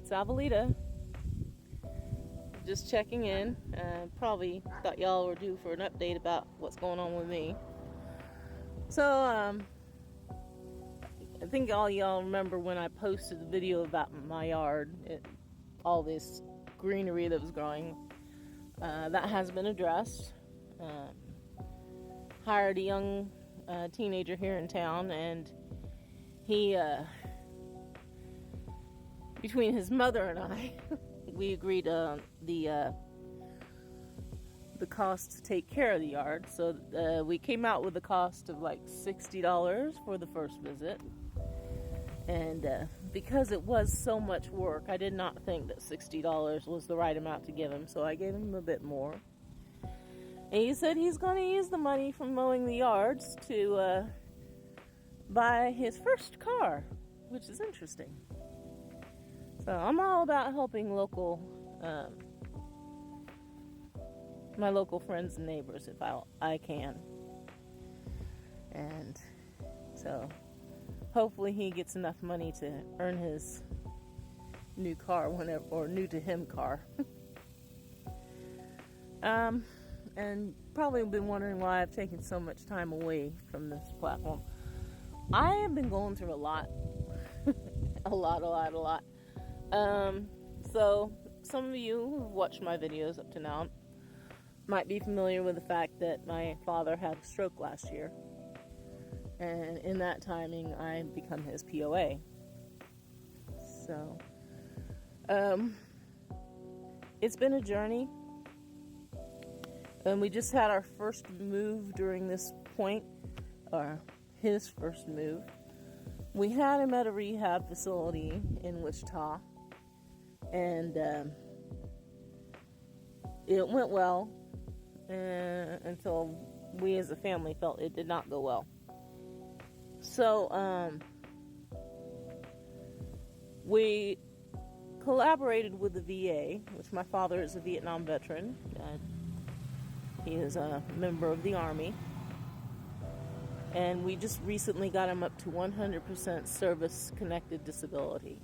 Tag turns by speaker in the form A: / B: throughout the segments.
A: it's Avelita. Just checking in. Probably thought y'all were due for an update about what's going on with me. So, I think all y'all remember when I posted the video about my yard, all this greenery that was growing. That has been addressed. Hired a young teenager here in town, and he, between his mother and I, we agreed on the cost to take care of the yard. So we came out with a cost of like $60 for the first visit. And because it was so much work, I did not think that $60 was the right amount to give him, so I gave him a bit more. And he said he's going to use the money from mowing the yards to buy his first car, which is interesting. So I'm all about helping my local friends and neighbors if I can. And so hopefully he gets enough money to earn his new car or new to him car. And probably been wondering why I've taken so much time away from this platform. I have been going through a lot. a lot. So some of you who've watched my videos up to now might be familiar with the fact that my father had a stroke last year. And in that timing, I become his POA. So, it's been a journey. And we just had our first move during this point, or his first move. We had him at a rehab facility in Wichita. And it went well until we as a family felt it did not go well. So, we collaborated with the VA, which my father is a Vietnam veteran. He is a member of the Army. And we just recently got him up to 100% service-connected disability.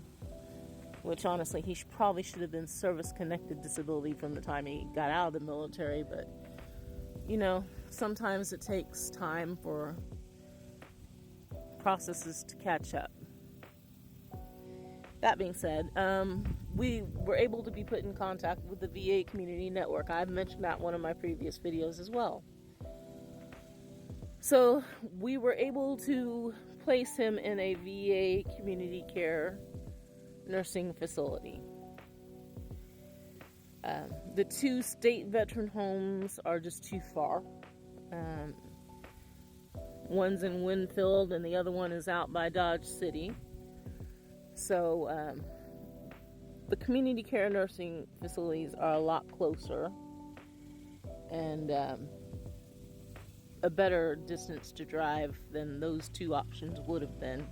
A: Which, honestly, he probably should have been service-connected disability from the time he got out of the military. But, you know, sometimes it takes time for processes to catch up. That being said, we were able to be put in contact with the VA Community Network. I've mentioned that in one of my previous videos as well. So we were able to place him in a VA community care nursing facility. The two state veteran homes are just too far. One's in Winfield and the other one is out by Dodge City. So the community care nursing facilities are a lot closer and a better distance to drive than those two options would have been.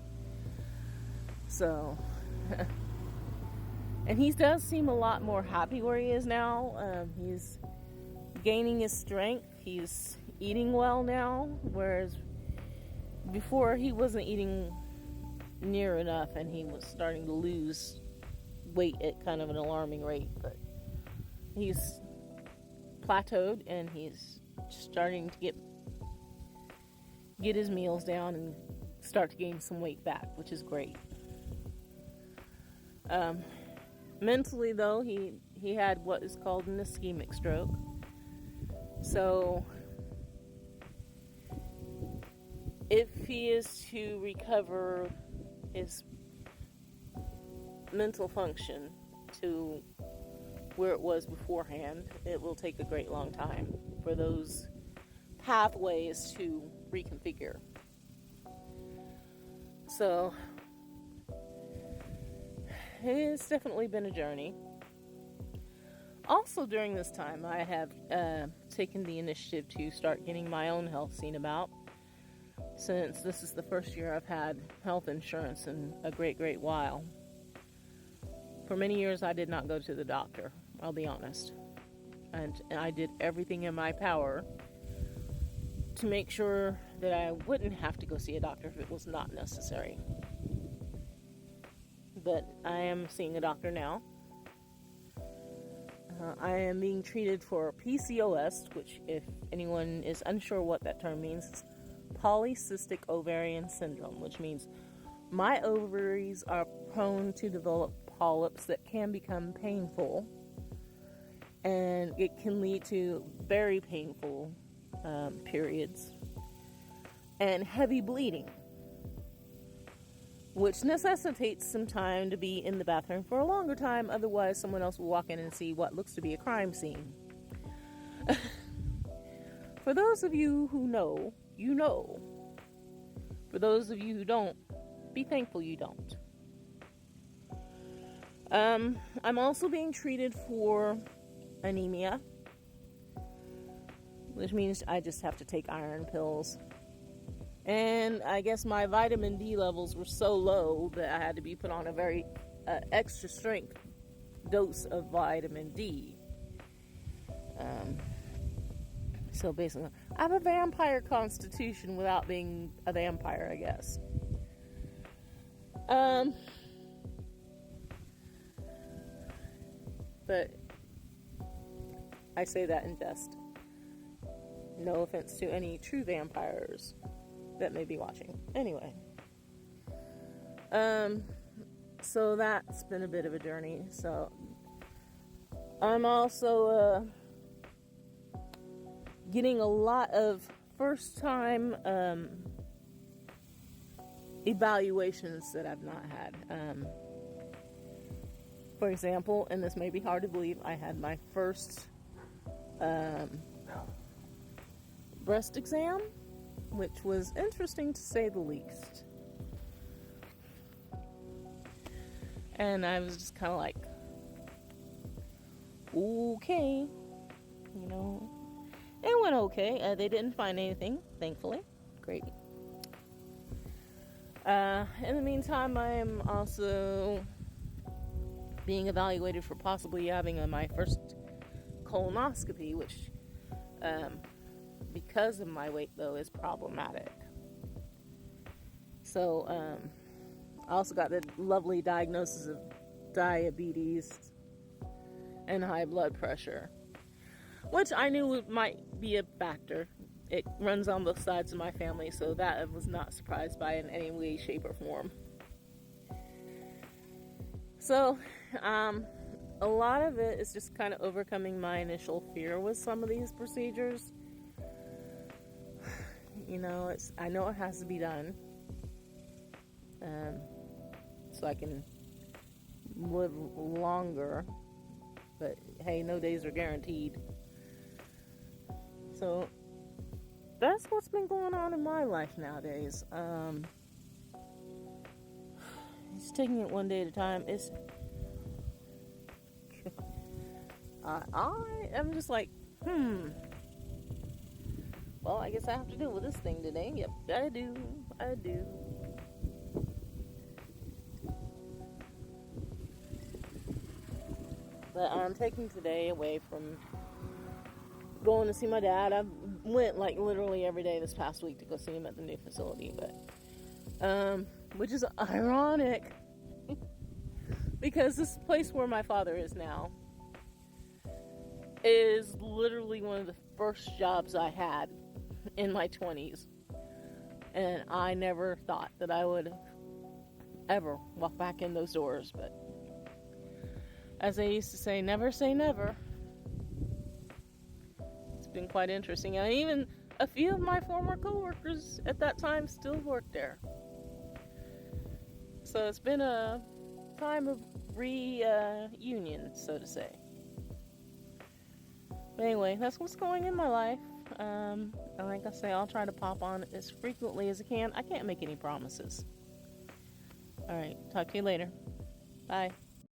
A: So, and he does seem a lot more happy where he is now. He's gaining his strength. He's eating well now, whereas before he wasn't eating near enough and he was starting to lose weight at kind of an alarming rate. But he's plateaued and he's starting to get his meals down and start to gain some weight back, which is great. Mentally though, he had what is called an ischemic stroke. So if he is to recover his mental function to where it was beforehand, it will take a great long time for those pathways to reconfigure. So it's definitely been a journey. Also during this time, I have taken the initiative to start getting my own health seen about, since this is the first year I've had health insurance in a great while. For many years I did not go to the doctor, I'll be honest. And I did everything in my power to make sure that I wouldn't have to go see a doctor if it was not necessary. but I am seeing a doctor now. I am being treated for PCOS, which, if anyone is unsure what that term means, is polycystic ovarian syndrome, which means my ovaries are prone to develop polyps that can become painful, and it can lead to very painful periods and heavy bleeding, which necessitates some time to be in the bathroom for a longer time. Otherwise, someone else will walk in and see what looks to be a crime scene. For those of you who know, you know. For those of you who don't, be thankful you don't. I'm also being treated for anemia, which means I just have to take iron pills. And I guess my vitamin D levels were so low that I had to be put on a very extra strength dose of vitamin D. So basically, I have a vampire constitution without being a vampire, I guess. But I say that in jest. No offense to any true vampires that may be watching. Anyway. So that's been a bit of a journey. So I'm also getting a lot of first time evaluations that I've not had. For example, and this may be hard to believe, I had my first breast exam, which was interesting to say the least. And I was just kind of like, okay, you know, it went okay. They didn't find anything, thankfully. Great. In the meantime, I am also being evaluated for possibly having my first colonoscopy, which, because of my weight, though, is problematic. So, I also got the lovely diagnosis of diabetes and high blood pressure, which I knew might be a factor. It runs on both sides of my family, so that I was not surprised by in any way, shape, or form. So, a lot of it is just kind of overcoming my initial fear with some of these procedures. You know, I know it has to be done, so I can live longer, but hey, no days are guaranteed. So that's what's been going on in my life nowadays. It's taking it one day at a time. I am just like, well, I guess I have to deal with this thing today. Yep, I do. But I'm taking today away from going to see my dad. I went like literally every day this past week to go see him at the new facility, but which is ironic because this place where my father is now is literally one of the first jobs I had in my 20s, and I never thought that I would ever walk back in those doors. But as I used to say, never say never. It's been quite interesting, and even a few of my former coworkers at that time still work there. So it's been a time of reunion, so to say. But anyway, that's what's going in my life. And like I say, I'll try to pop on as frequently as I can. I can't make any promises. Alright, talk to you later. Bye.